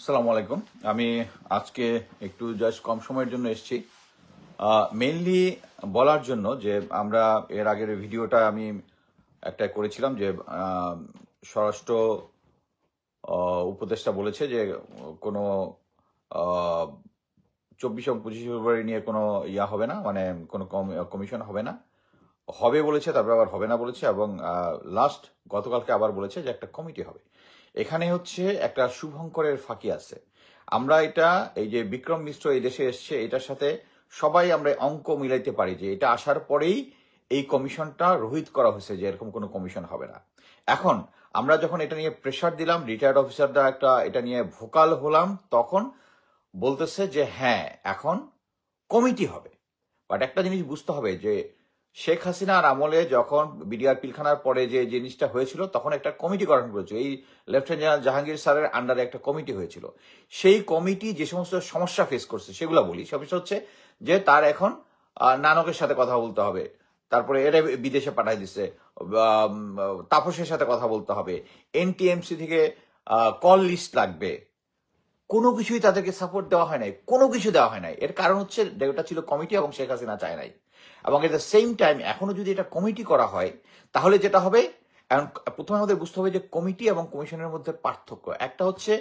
আসসালামু আলাইকুম। আমি আজকে একটু জাস্ট কম সময়ের জন্য এসেছি, মেইনলি বলার জন্য যে আমরা এর আগের ভিডিওটা আমি একটা করেছিলাম যে স্বরাষ্ট্র উপদেষ্টা বলেছে যে কোনো 24 এবং 25 ফেব্রুয়ারি নিয়ে কোনো হবে না, মানে কোনো কমিশন হবে না, হবে বলেছে, তারপর আবার হবে না বলেছে, এবং লাস্ট গতকালকে আবার বলেছে যে একটা কমিটি হবে। এখানে হচ্ছে একটা শুভঙ্করের ফাঁকি আছে। আমরা এটা, এই যে বিক্রম মিশ্র এই দেশে এসছে, এটার সাথে সবাই আমরা অঙ্ক মিলাইতে পারি যে এটা আসার পরেই এই কমিশনটা রোহিত করা হয়েছে যে এরকম কোনো কমিশন হবে না। এখন আমরা যখন এটা নিয়ে প্রেশার দিলাম, রিটায়ার্ড অফিসাররা এটা নিয়ে ভোকাল হলাম, তখন বলতেছে যে হ্যাঁ এখন কমিটি হবে। বাট একটা জিনিস বুঝতে হবে যে শেখ হাসিনার আমলে যখন বিডিআর পিলখানার পরে যে জিনিসটা হয়েছিল, তখন একটা কমিটি গঠন করেছিল, এই লেফটেন্যান্ট জেনারেল জাহাঙ্গীর স্যারের আন্ডারে একটা কমিটি হয়েছিল। সেই কমিটি যে সমস্ত সমস্যা ফেস করছে সেগুলো বলি। সমস্যা হচ্ছে যে তার এখন নানকের সাথে কথা বলতে হবে, তারপরে এরা বিদেশে পাঠাই দিচ্ছে, তাপসের সাথে কথা বলতে হবে, এনটিএমসি থেকে কল লিস্ট লাগবে, কোনো কিছুই তাদেরকে সাপোর্ট দেওয়া হয় নাই, কোনো কিছু দেওয়া হয় নাই। এর কারণ হচ্ছে ওটা ছিল কমিটি এবং শেখ হাসিনা চায় নাই। এবং এট দ্য সেম টাইম এখনো যদি এটা কমিটি করা হয়, তাহলে যেটা হবে, এখন প্রথমে আমাদের বুঝতে হবে যে কমিটি এবং কমিশনের মধ্যে পার্থক্য। একটা হচ্ছে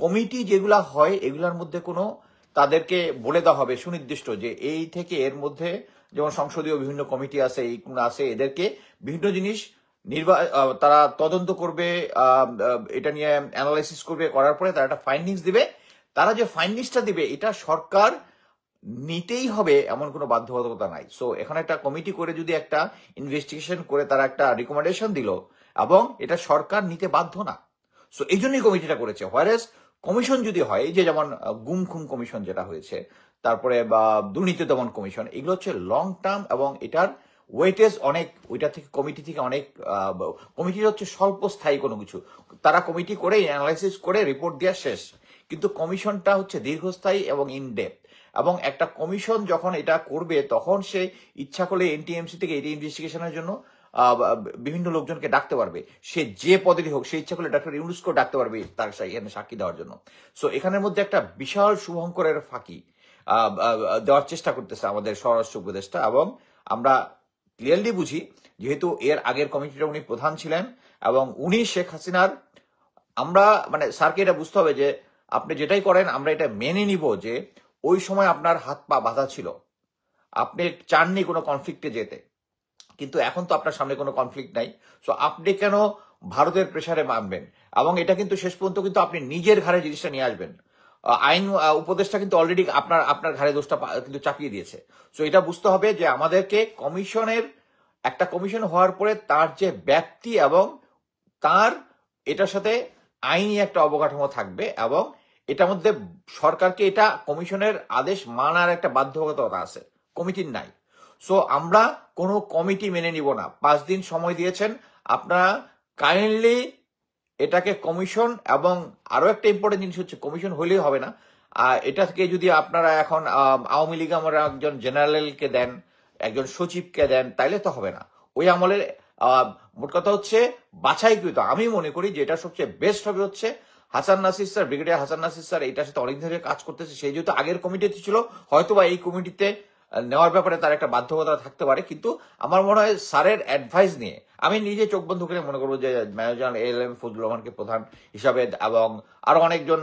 কমিটি যেগুলা হয় এগুলার মধ্যে কোনো তাদেরকে বলে দেওয়া হবে সুনির্দিষ্ট যে এই থেকে এর মধ্যে, যেমন সংসদীয় বিভিন্ন কমিটি আছে, এইগুলো আছে, এদেরকে বিভিন্ন জিনিস তারা তদন্ত করবে, এটা নিয়ে অ্যানালাইসিস করবে, করার পরে তারা একটা ফাইন্ডিংস দিবে। তারা যে ফাইন্ডিংসটা দিবে এটা সরকার নিতেই হবে এমন কোনো বাধ্যবাধকতা নাই। সো এখানে একটা কমিটি করে যদি একটা ইনভেস্টিগেশন করে তারা একটা রিকমেন্ডেশন দিল, এবং এটা সরকার নিতে বাধ্য না। সো এই জন্যই কমিটিটা করেছে। হোয়ারেস কমিশন যদি হয়, যে যেমন গুম খুন কমিশন যেটা হয়েছে, তারপরে বা দুর্নীতি দমন কমিশন, এগুলো হচ্ছে লং টার্ম এবং এটার ওয়েটেজ অনেক, ওইটা থেকে কমিটি থেকে অনেক, কমিটির হচ্ছে স্বল্প স্থায়ী কোনো কিছু, তারা কমিটি করে অ্যানালাইসিস করে রিপোর্ট দেওয়া শেষ। কিন্তু কমিশনটা হচ্ছে দীর্ঘস্থায়ী এবং ইনডেপথ। এবং একটা কমিশন যখন এটা করবে তখন সে ইচ্ছা করলে এনটিএমসি থেকে এটি ইনভেস্টিগেশনের জন্য বিভিন্ন লোকজনকে ডাকতে পারবে, সে যে পদেরই হোক। সে ইচ্ছা করলে ডক্টর ইউনুসকেও ডাকতে পারবে তার এখানে সাক্ষী দেওয়ার জন্য। সো এখানের মধ্যে একটা বিশাল শুভঙ্করের ফাঁকি দেওয়ার চেষ্টা করতেছে আমাদের স্বরাষ্ট্র উপদেষ্টা। এবং আমরা ক্লিয়ারলি বুঝি, যেহেতু এর আগের কমিটিটা উনি প্রধান ছিলেন এবং উনি শেখ হাসিনার, আমরা মানে স্যারকে এটা বুঝতে হবে যে আপনি যেটাই করেন আমরা এটা মেনে নিব যে ওই সময় আপনার হাত পা বাঁধা ছিল, আপনি চাননি কোনো কনফ্লিক্টে যেতে, কিন্তু এখন তো আপনার সামনে কোনো কনফ্লিক্ট নাই। সো আপনি কেন ভারতের প্রেসারে মানবেন? এবং এটা কিন্তু শেষ পর্যন্ত কিন্তু আপনি নিজের ঘাড়ে জিনিসটা নিয়ে আসবেন। আইন উপদেষ্টা কিন্তু অলরেডি আপনার ঘাড়ে দোষটা কিন্তু চাপিয়ে দিয়েছে। সো এটা বুঝতে হবে যে আমাদেরকে কমিশনের, একটা কমিশন হওয়ার পরে তার যে ব্যাপ্তি এবং তার এটার সাথে আইনি একটা অবকাঠামো থাকবে, এবং এটার মধ্যে সরকারকে এটা কমিশনের আদেশ মানার একটা বাধ্যবাধকতা আছে, কমিটির নাই। সো আমরা কোনো কমিটি মেনে নিব না। 5 দিন সময় দিয়েছেন আপনারা, কাইন্ডলি এটাকে কমিশন, এবং আরো একটা ইম্পর্টেন্ট জিনিস হচ্ছে কমিশন হলেই হবে না, এটাকে যদি আপনারা এখন আওয়ামী লীগ আমরা একজন জেনারেলকে দেন, একজন সচিবকে দেন, তাইলে তো হবে না। ওই আমলের মোট কথা হচ্ছে বাছাইকৃত। আমি মনে করি যে এটা সবচেয়ে বেস্ট হবে হচ্ছে Hasan Nasir sir, brigadier Hasan Nasir sir এটার সাথে অনেক ধরে কাজ করতেছে। সেই যেহেতু আগের কমিটিতে ছিল, হয়তোবা এই কমিটিতে নেওয়ার ব্যাপারে তার একটা বাধ্যকতা থাকতে পারে। কিন্তু আমার মনে হয় স্যারের অ্যাডভাইস নিয়ে, আমি নিজে চোখ বন্ধ করে মনে করবো যে মেজর জেনারেল ALM ফজলুর রহমানকে প্রধান হিসাবে, এবং আরো অনেকজন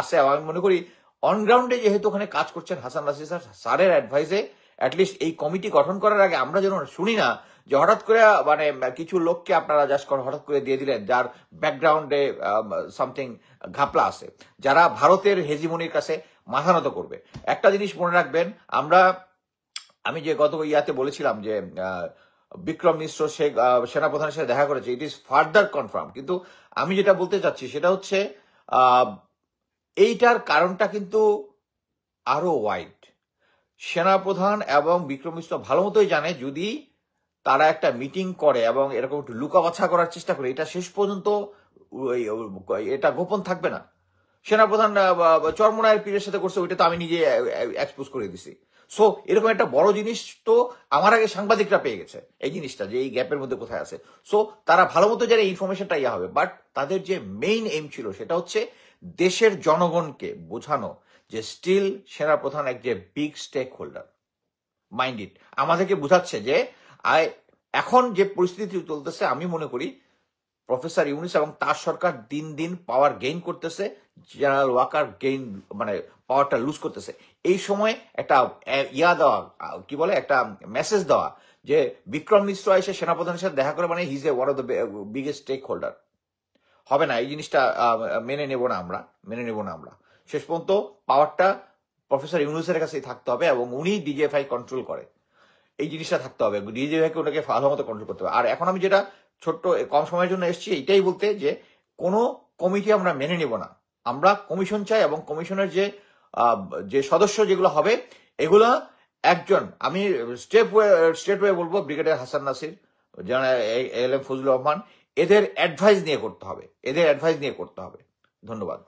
আছে, আমি মনে করি অনগ্রাউন্ডে যেহেতু ওখানে কাজ করছেন হাসান নাসির স্যার, স্যারের অ্যাডভাইসে অ্যাটলিস্ট এই কমিটি গঠন করার আগে আমরা যেন শুনি না যে হঠাৎ করে মানে কিছু লোককে আপনারা জাস্ট হঠাৎ করে দিয়ে দিলেন যার ব্যাকগ্রাউন্ডে সামথিং ঘাপলা আছে, যারা ভারতের হেজিমনির কাছে মাথা নত করবে। একটা জিনিস মনে রাখবেন, আমি যে গত ইয়াতে বলেছিলাম যে বিক্রম মিশ্র সেনাপ্রধানের সাথে দেখা করেছে, ইট ইজ ফার্দার কনফার্ম। কিন্তু আমি যেটা বলতে চাচ্ছি সেটা হচ্ছে এইটার কারণটা কিন্তু আরো ওয়াইড। সেনাপ্রধান এবং বিক্রম মিশ্র ভালো মতোই জানে, যদি তারা একটা মিটিং করে এবং এরকম একটু লুকাবাছা করার চেষ্টা করে, এটা শেষ পর্যন্ত এটা গোপন থাকবে না। সেনাপ্রধান চরমোনায়ের পীরের সাথে করছে, ওইটা তো আমি নিজে এক্সপোজ করে দিছি। সো এরকম একটা বড় জিনিস তো আমার আগে সাংবাদিকরা পেয়ে গেছে, এই জিনিসটা যে এই গ্যাপের মধ্যে কোথায় আছে। সো তারা ভালো মতো জানে ইনফরমেশনটা ইয়া হবে, বাট তাদের যে মেইন এম ছিল সেটা হচ্ছে দেশের জনগণকে বোঝানো যে স্টিল সেনাপ্রধান এক যে big stakeholder. Mind it, আমাদেরকে বোঝাচ্ছে যে এখন যে পরিস্থিতি চলতেছে, আমি মনে করি প্রফেসর ইউনুস এবং তার সরকার দিন দিন পাওয়ার গেইন করতেছে, জেনারেল ওয়াকার গেইন মানে পাওয়ারটা লুজ করতেছে। এই সময় একটা ইয়া দেওয়া, কি বলে, একটা মেসেজ দেওয়া যে বিক্রম মিশ্র এসে সেনাপ্রধানের সাথে দেখা করে মানে his a one of the biggest stakeholder. হবে না, এই জিনিসটা মেনে নেব না আমরা। শেষ পর্যন্ত পাওয়ারটা প্রফেসর ইউনুসের কাছেই থাকতে হবে এবং উনি ডিজিএফআই কন্ট্রোল করে, এই জিনিসটা থাকতে হবে। ডিজিএফআই কে ওটাকে ভালো মতো কন্ট্রোল করতে হবে। আর এখন আমি যেটা ছোট্ট কম সময়ের জন্য এসেছি এইটাই বলতে যে কোনো কমিটি আমরা মেনে নেব না, আমরা কমিশন চাই। এবং কমিশনের যে সদস্য যেগুলো হবে এগুলো একজন, আমি স্টেট ওয়ে বলবো brigadier Hasan Nasir, general L M Fazlur Rahman, এদের অ্যাডভাইস নিয়ে করতে হবে। ধন্যবাদ।